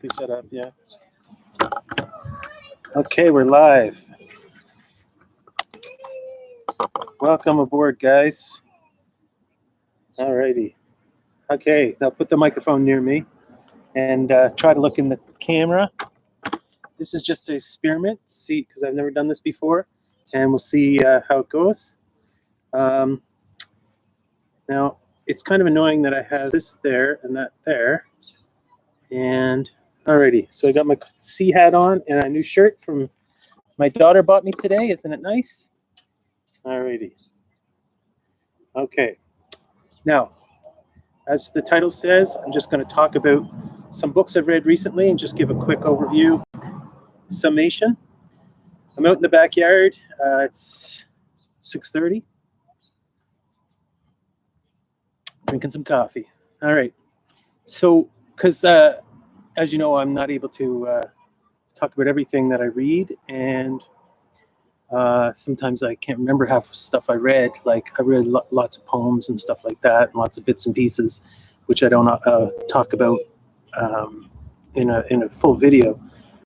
Please shut up, yeah. Okay, we're live. Welcome aboard, guys. Alrighty. Okay, now put the microphone near me and try to look in the camera. This is just an experiment, see, because I've never done this before, and we'll see how it goes. Now, it's kind of annoying that I have this there and that there. And alrighty, so I got my C hat on and a new shirt from my daughter bought me today. Isn't it nice? Alrighty. Okay. Now, as the title says, I'm just going to talk about some books I've read recently and just give a quick overview, summation. I'm out in the backyard. It's 6:30. Drinking some coffee. All right. So, because as you know, I'm not able to talk about everything that I read, and sometimes I can't remember half stuff I read. Like I read lots of poems and stuff like that, and lots of bits and pieces, which I don't talk about in a full video.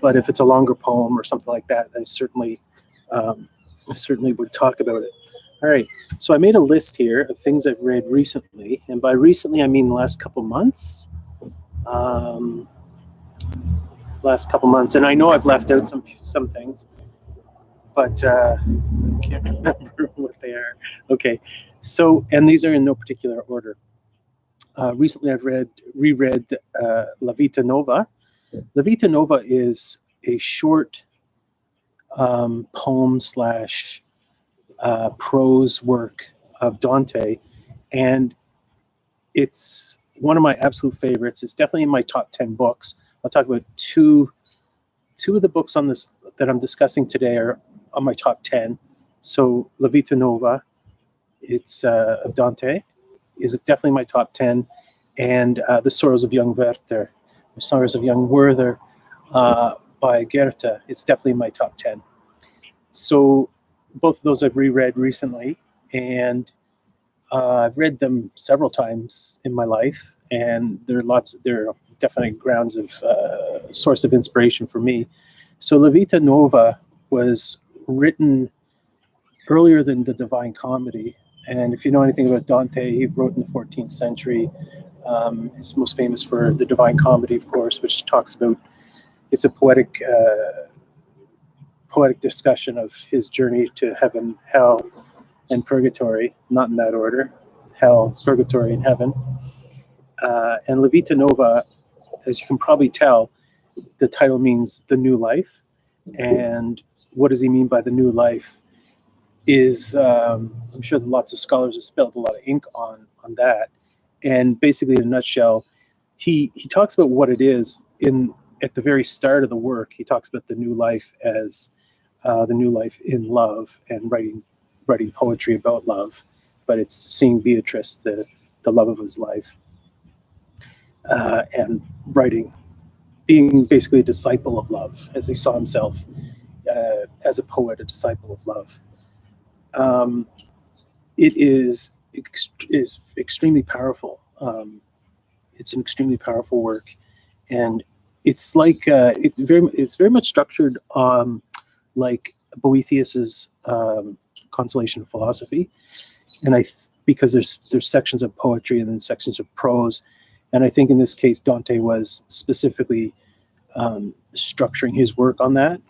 But if it's a longer poem or something like that, I certainly would talk about it. All right, so I made a list here of things I've read recently, and by recently I mean the last couple months. And I know I've left out some things, but I can't remember what they are. Okay, so, and these are in no particular order. Recently I've reread La Vita Nuova. La Vita Nuova is a short poem slash prose work of Dante, and it's one of my absolute favorites. It's definitely in my top 10 books. I'll talk about two of the books on this that I'm discussing today are on my top 10. So La Vita Nuova, it's of Dante, is definitely my top 10, and The Sorrows of Young Werther, The Sorrows of Young Werther by Goethe, it's definitely in my top 10. So both of those I've reread recently, and I've read them several times in my life, and they're definite grounds of source of inspiration for me. So La Vita Nuova was written earlier than the Divine Comedy, and if you know anything about Dante, he wrote in the 14th century. He's most famous for the Divine Comedy, of course, which talks about, it's a poetic discussion of his journey to heaven, hell, and purgatory, not in that order, hell, purgatory, and heaven. And La Vita Nuova, as you can probably tell, the title means the new life. And what does he mean by the new life is, I'm sure that lots of scholars have spilled a lot of ink on that. And basically, in a nutshell, he talks about what it is at the very start of the work. He talks about the new life as the new life in love, and writing poetry about love, but it's seeing Beatrice, the love of his life, and being basically a disciple of love, as he saw himself as a poet, a disciple of love. It is extremely powerful. It's an extremely powerful work, and it's like it's very much structured like Boethius's Consolation of Philosophy, and because there's sections of poetry and then sections of prose, and I think in this case Dante was specifically structuring his work on that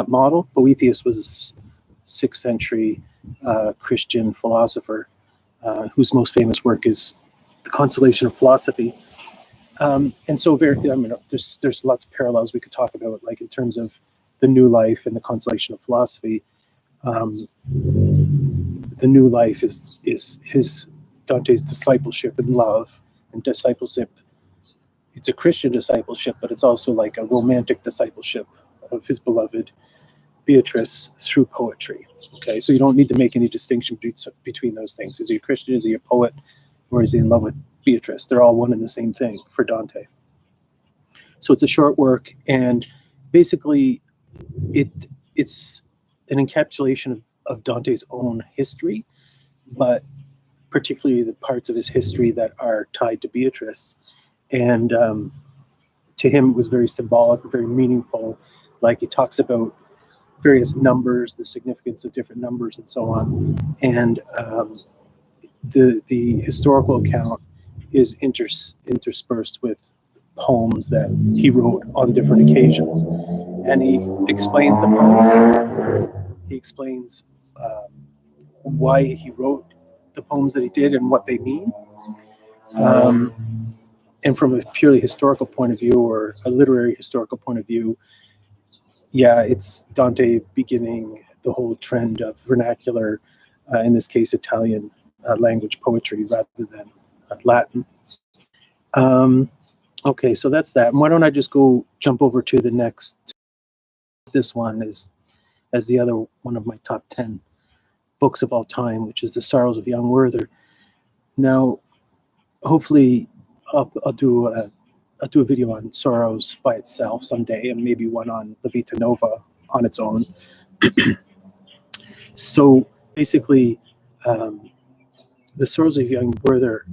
model. Boethius was a 6th century Christian philosopher whose most famous work is the Consolation of Philosophy, and so there's lots of parallels we could talk about, like in terms of the new life and the Consolation of Philosophy. The new life is his Dante's discipleship in love, and discipleship. It's a Christian discipleship, but it's also like a romantic discipleship of his beloved Beatrice through poetry. Okay, so you don't need to make any distinction between those things. Is he a Christian? Is he a poet? Or is he in love with Beatrice? They're all one and the same thing for Dante. So it's a short work, and basically it's an encapsulation of Dante's own history, but particularly the parts of his history that are tied to Beatrice, and to him it was very symbolic, very meaningful. Like he talks about various numbers, the significance of different numbers, and so on. And the historical account is interspersed with poems that he wrote on different occasions, and he explains the poems. He explains why he wrote the poems that he did and what they mean. And from a purely historical point of view, or a literary historical point of view, yeah, it's Dante beginning the whole trend of vernacular, in this case, Italian language poetry rather than Latin. Okay, so that's that. And why don't I just jump over to the next? This one is as the other one of my top 10 books of all time, which is The Sorrows of Young Werther. Now, hopefully, I'll do a video on Sorrows by itself someday, and maybe one on the Vita Nuova on its own. So basically, The Sorrows of Young Werther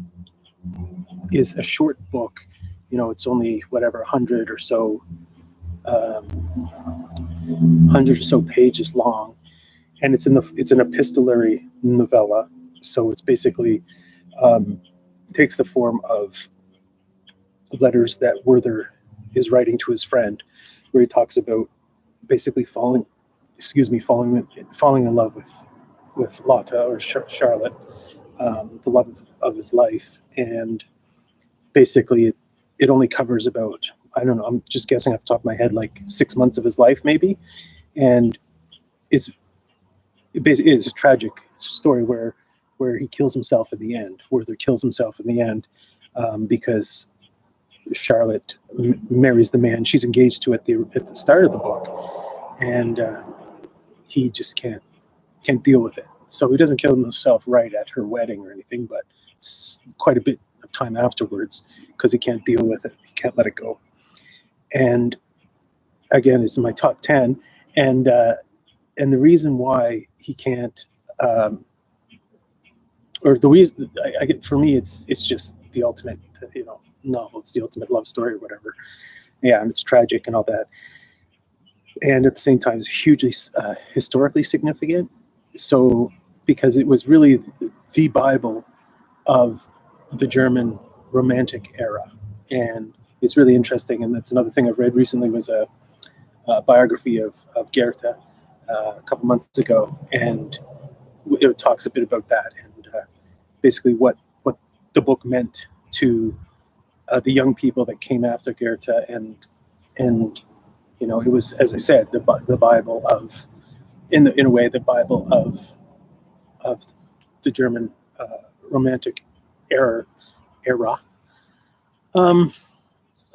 is a short book. You know, it's only whatever 100 or so pages long, and it's an epistolary novella. So it's basically takes the form of letters that Werther is writing to his friend, where he talks about basically falling in love with Lotta, or Charlotte, the love of his life. And basically it only covers about, I don't know, I'm just guessing off the top of my head, like 6 months of his life maybe. And it basically is a tragic story where he kills himself in the end. Werther kills himself in the end because Charlotte marries the man she's engaged to at the start of the book, and he just can't deal with it. So he doesn't kill himself right at her wedding or anything, but quite a bit of time afterwards, because he can't deal with it. He can't let it go. And again, it's in my top 10, and the reason why he can't, or the reason I get, for me, it's just the ultimate, novel. It's the ultimate love story or whatever. Yeah, and it's tragic and all that. And at the same time, it's hugely historically significant. So, because it was really the Bible of the German Romantic era. And it's really interesting. And that's another thing I've read recently, was a biography of Goethe a couple months ago. And it talks a bit about that, and basically what the book meant to the young people that came after Goethe, and it was, as I said, the Bible of, in a way, the Bible of the German Romantic era.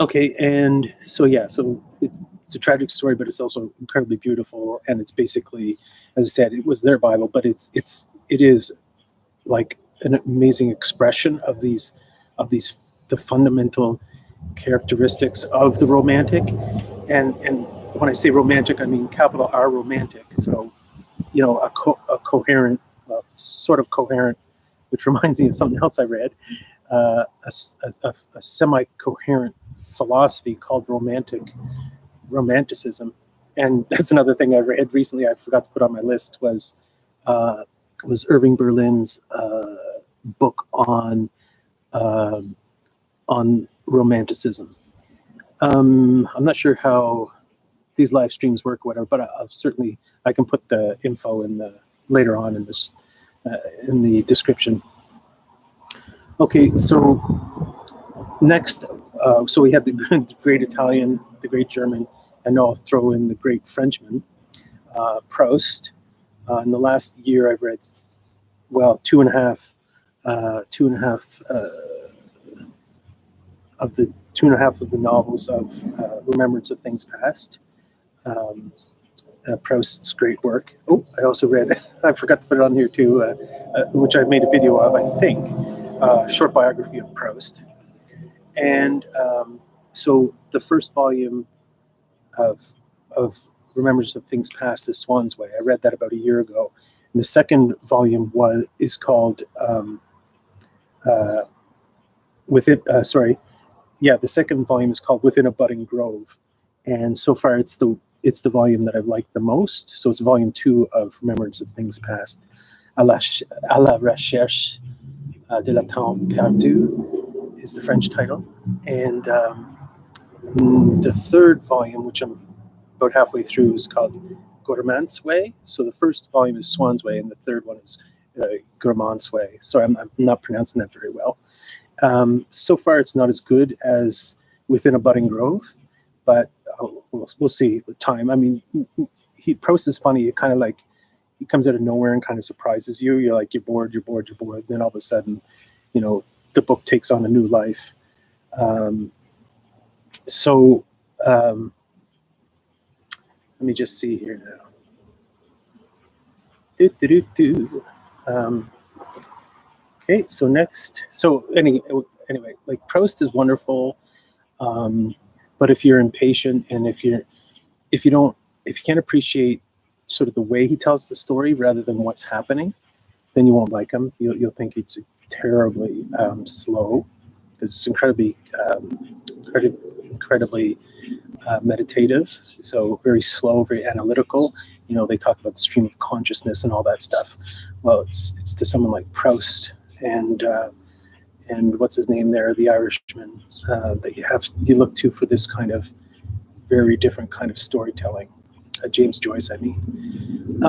Okay, and so yeah, so it's a tragic story, but it's also incredibly beautiful, and it's basically, as I said, it was their Bible, but it is like an amazing expression of the fundamental characteristics of the Romantic. And when I say romantic, I mean capital R romantic. So, a coherent, sort of coherent, which reminds me of something else I read, a semi-coherent philosophy called romanticism. And that's another thing I read recently, I forgot to put on my list, was Irving Berlin's book on romanticism. I'm not sure how these live streams work or whatever, but I can put the info later on in this in the description. Okay, so next, so we have the great Italian, the great German, and I'll throw in the great Frenchman, Proust. In the last year, I've read, two and a half of the novels of Remembrance of Things Past. Proust's great work. Oh, I also read, I forgot to put it on here too, which I made a video of, I think, short biography of Proust. And so the first volume of Remembrance of Things Past is Swan's Way. I read that about a year ago. And the second volume is called yeah, the second volume is called Within a Budding Grove, and so far it's the volume that I've liked the most. So it's volume 2 of Remembrance of Things Past, à la recherche de la temps perdu is the French title, and the third volume, which I'm about halfway through, is called Guermantes Way. So the first volume is Swan's Way, and the third one is Guermantes Way. So I'm not pronouncing that very well. So far, it's not as good as Within a Budding Grove, but we'll see with time. I mean, Proust is funny. It kind of like, he comes out of nowhere and kind of surprises you. You're like, you're bored. Then all of a sudden, the book takes on a new life. Let me just see here now. Okay, so next. So anyway, like Proust is wonderful, but if you're impatient and if you can't appreciate sort of the way he tells the story rather than what's happening, then you won't like him. You'll think it's terribly slow. It's incredibly meditative, so very slow, very analytical. They talk about the stream of consciousness and all that stuff. Well, it's to someone like Proust and what's his name there, the Irishman, that you look to for this kind of very different kind of storytelling. James Joyce, I mean.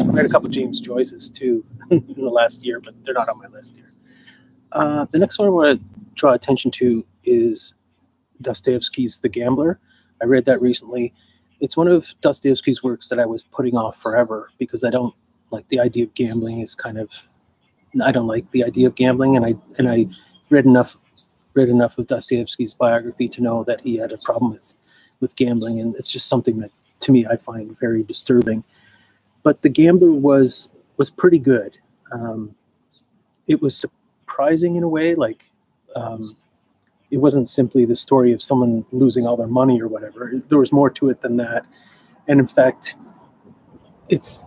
I read a couple James Joyces too in the last year, but they're not on my list here. The next one I want to draw attention to is Dostoevsky's The Gambler. I read that recently. It's one of Dostoevsky's works that I was putting off forever because I don't like the idea of gambling. I don't like the idea of gambling, and I read enough of Dostoevsky's biography to know that he had a problem with gambling, and it's just something that to me I find very disturbing. But The Gambler was pretty good. It was surprising in a way, like it wasn't simply the story of someone losing all their money or whatever. There was more to it than that, and in fact,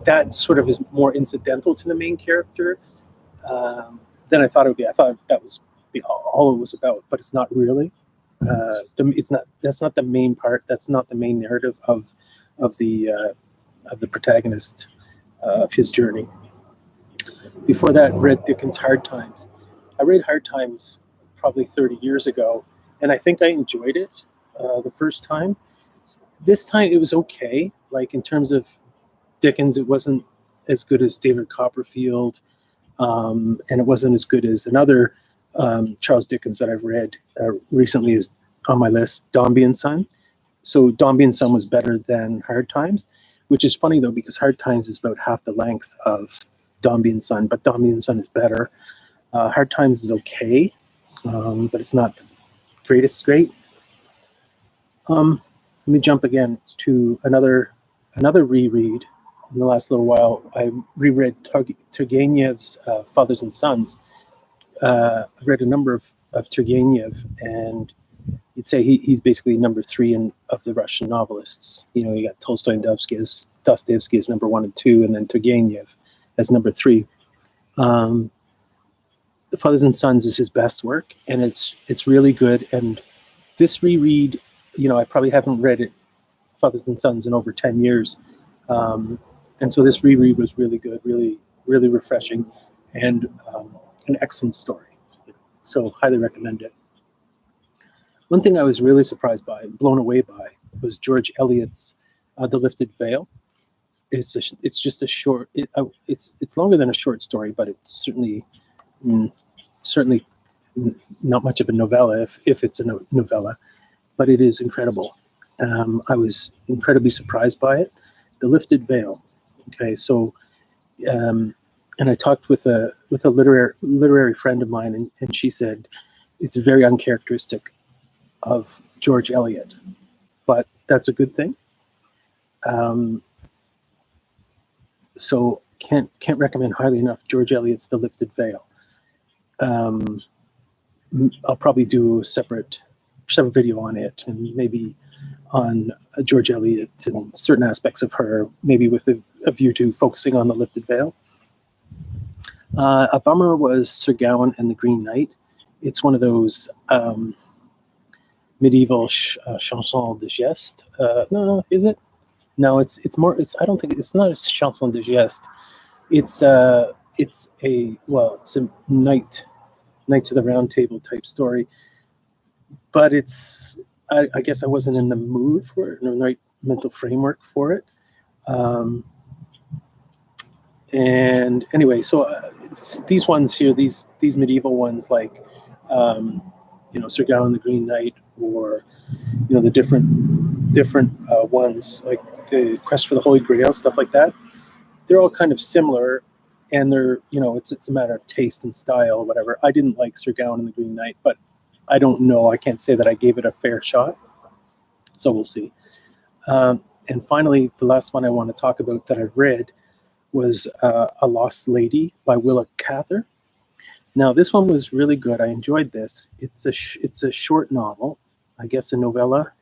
that sort of is more incidental to the main character than I thought it would be. I thought that was all it was about, but it's not really. That's not the main part. That's not the main narrative of the protagonist of his journey. Before that, read Dickens' Hard Times. I read Hard Times probably 30 years ago, and I think I enjoyed it the first time. This time it was okay. Like in terms of Dickens, it wasn't as good as David Copperfield, and it wasn't as good as another Charles Dickens that I've read recently is on my list, Dombey and Son. So Dombey and Son was better than Hard Times, which is funny though, because Hard Times is about half the length of Dombey and Son, but Dombey and Son is better. Hard Times is okay, but it's not the greatest great. Let me jump again to another reread. In the last little while, I reread Turgenev's Fathers and Sons. I read a number of Turgenev, and you'd say he's basically number 3 of the Russian novelists. You got Tolstoy and Dostoevsky as number 1 and 2, and then Turgenev as number 3. The Fathers and Sons is his best work, and it's really good. And this reread, I probably haven't read it, Fathers and Sons, in over 10 years. And so this reread was really good, really, really refreshing, and an excellent story. So highly recommend it. One thing I was really surprised by, blown away by, was George Eliot's The Lifted Veil. It's just a short. It's longer than a short story, but it's certainly not much of a novella if it's a novella, but it is incredible. I was incredibly surprised by it. The Lifted Veil. Okay, so and I talked with a literary friend of mine, and she said it's very uncharacteristic of George Eliot, but that's a good thing. So can't recommend highly enough George Eliot's The Lifted Veil. I'll probably do a separate video on it, and maybe on George Eliot and certain aspects of her, maybe with a view to focusing on The Lifted Veil. A bummer was Sir Gawain and the Green Knight. It's one of those medieval chanson de geste. No, is it? No, it's more. It's I don't think it's not a chanson de geste. It's a it's a Knights of the Round Table type story, but I guess I wasn't in the mood for it, no, the right mental framework for it. Um, and anyway, so these ones here, these medieval ones, like Sir Gawain the Green Knight, or the different ones like the Quest for the Holy Grail, stuff like that. They're all kind of similar, and they're it's a matter of taste and style, whatever. I didn't like Sir Gawain and the Green Knight, but I don't know. I can't say that I gave it a fair shot, so we'll see. And finally, the last one I want to talk about that I've read was A Lost Lady by Willa Cather. Now, this one was really good. I enjoyed this. It's a short novel, I guess a novella,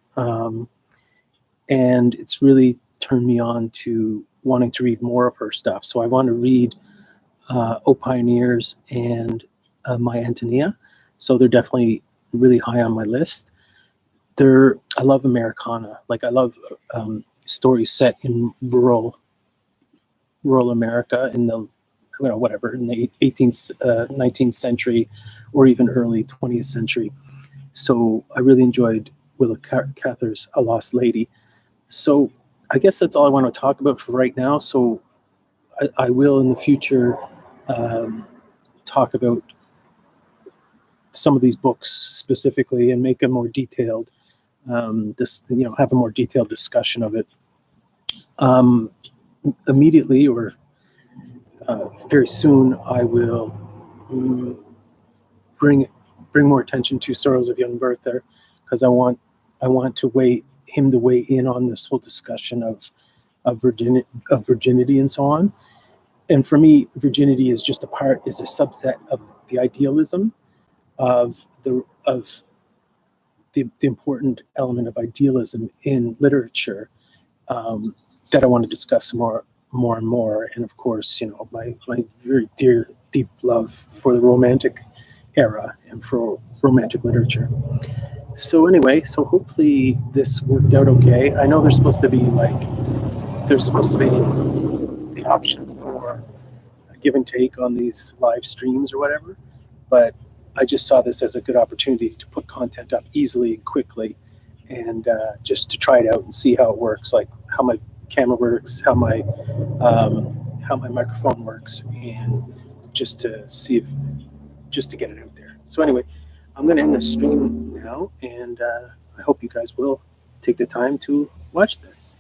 and it's really turned me on to wanting to read more of her stuff. So I want to read O Pioneers and My Antonia. So they're definitely really high on my list. I love Americana. Like, I love stories set in rural America in the in the 18th, 19th century, or even early 20th century. So I really enjoyed Willa Cather's A Lost Lady. So I guess that's all I want to talk about for right now. So I will in the future talk about some of these books specifically and make a more detailed have a more detailed discussion of it. Immediately or very soon, I will bring more attention to Sorrows of Young Werther, because I want to weigh in on this whole discussion of virginity and so on. And for me, virginity is just is a subset of the idealism of the important element of idealism in literature that I want to discuss more and more. And of course, my very deep love for the Romantic era and for Romantic literature. So anyway, so hopefully this worked out okay. I know there's supposed to be the option for a give and take on these live streams or whatever, but I just saw this as a good opportunity to put content up easily and quickly, and just to try it out and see how it works, like how my camera works, how my microphone works, and just to get it out there. So anyway, I'm going to end the stream now, and I hope you guys will take the time to watch this.